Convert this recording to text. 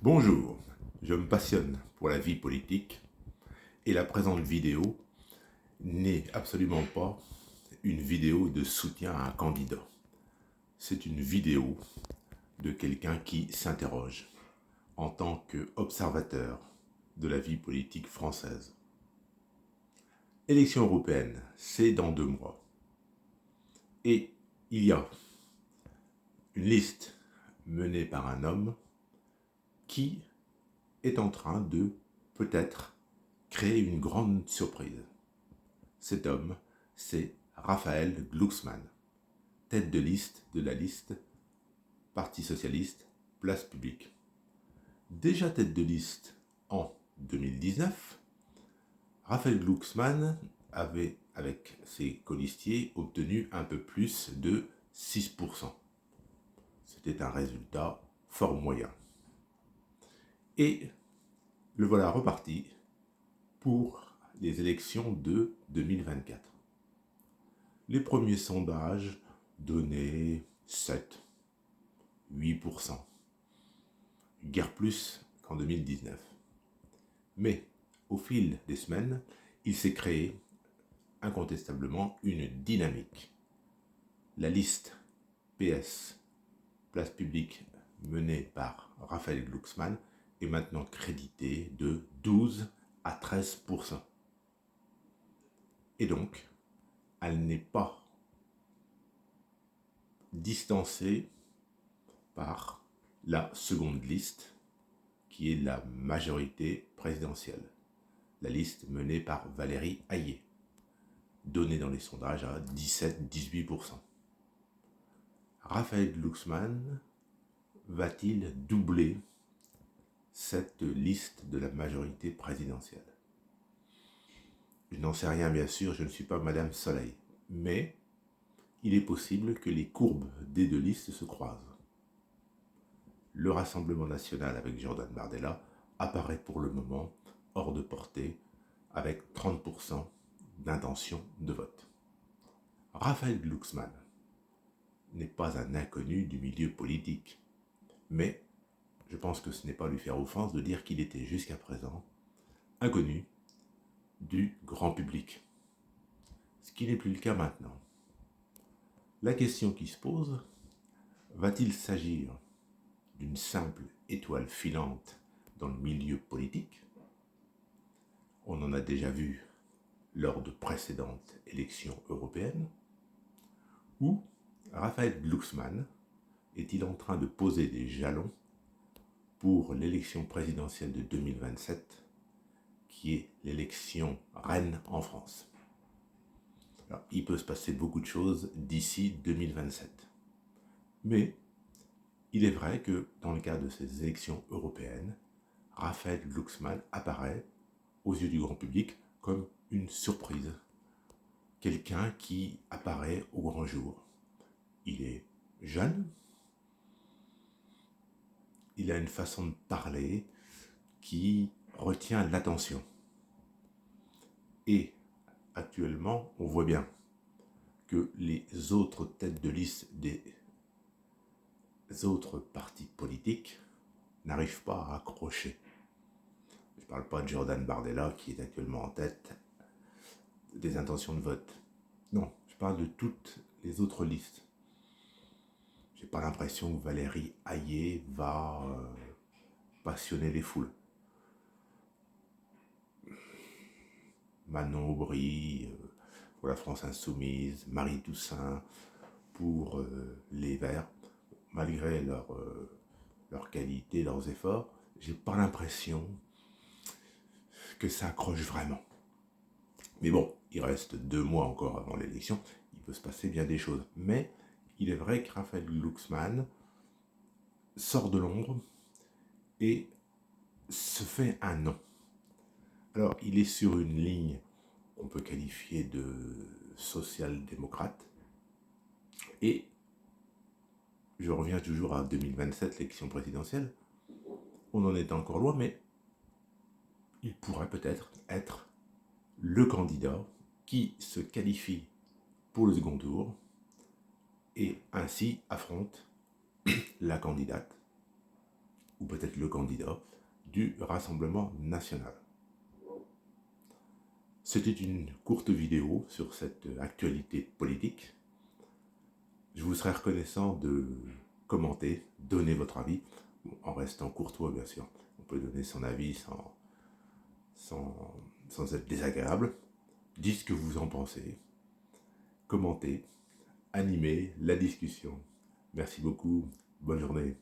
Bonjour, je me passionne pour la vie politique et la présente vidéo n'est absolument pas une vidéo de soutien à un candidat. C'est une vidéo de quelqu'un qui s'interroge en tant qu'observateur de la vie politique française. Élection européenne, c'est dans 2 mois. Et il y a une liste menée par un homme qui est en train de peut-être créer une grande surprise. Cet homme, c'est Raphaël Glucksmann, tête de liste de la liste Parti socialiste, place publique. Déjà tête de liste en 2019, Raphaël Glucksmann avait, avec ses colistiers, obtenu un peu plus de 6%. C'était un résultat fort moyen. Et le voilà reparti pour les élections de 2024. Les premiers sondages donnaient 7, 8%. Guère plus qu'en 2019. Mais au fil des semaines, il s'est créé incontestablement une dynamique. La liste PS, place publique, menée par Raphaël Glucksmann, est maintenant créditée de 12 à 13%. Et donc, elle n'est pas distancée par la seconde liste, qui est la majorité présidentielle. La liste menée par Valérie Hayé, donnée dans les sondages à 17-18%. Raphaël Glucksmann va-t-il doubler cette liste de la majorité présidentielle? Je n'en sais rien, bien sûr, je ne suis pas Madame Soleil, mais il est possible que les courbes des 2 listes se croisent. Le Rassemblement national avec Jordan Bardella apparaît pour le moment hors de portée avec 30% d'intention de vote. Raphaël Glucksmann n'est pas un inconnu du milieu politique, mais je pense que ce n'est pas lui faire offense de dire qu'il était jusqu'à présent inconnu du grand public, ce qui n'est plus le cas maintenant. La question qui se pose, va-t-il s'agir d'une simple étoile filante dans le milieu politique? On en a déjà vu lors de précédentes élections européennes. Ou Raphaël Glucksmann est-il en train de poser des jalons pour l'élection présidentielle de 2027, qui est l'élection reine en France? Alors, il peut se passer beaucoup de choses d'ici 2027. Mais il est vrai que dans le cadre de ces élections européennes, Raphaël Glucksmann apparaît aux yeux du grand public comme une surprise. Quelqu'un qui apparaît au grand jour. Il est jeune, il a une façon de parler qui retient l'attention. Et actuellement, on voit bien que les autres têtes de liste des autres partis politiques n'arrivent pas à accrocher. Je ne parle pas de Jordan Bardella qui est actuellement en tête des intentions de vote. Non, je parle de toutes les autres listes. J'ai pas l'impression que Valérie Hayé va passionner les foules. Manon Aubry pour la France Insoumise, Marie Toussaint pour les Verts, malgré leur qualité, leurs efforts, j'ai pas l'impression que ça accroche vraiment. Mais bon, il reste 2 mois encore avant l'élection, il peut se passer bien des choses. Mais il est vrai que Raphaël Glucksmann sort de l'ombre et se fait un nom. Alors, il est sur une ligne qu'on peut qualifier de social-démocrate. Et je reviens toujours à 2027, l'élection présidentielle. On en est encore loin, mais il pourrait peut-être être le candidat qui se qualifie pour le second tour et ainsi affronte la candidate ou peut-être le candidat du Rassemblement national. C'était une courte vidéo sur cette actualité politique. Je vous serais reconnaissant de commenter, donner votre avis, en restant courtois bien sûr. On peut donner son avis sans être désagréable. Dites ce que vous en pensez. Commentez, animez la discussion. Merci beaucoup. Bonne journée.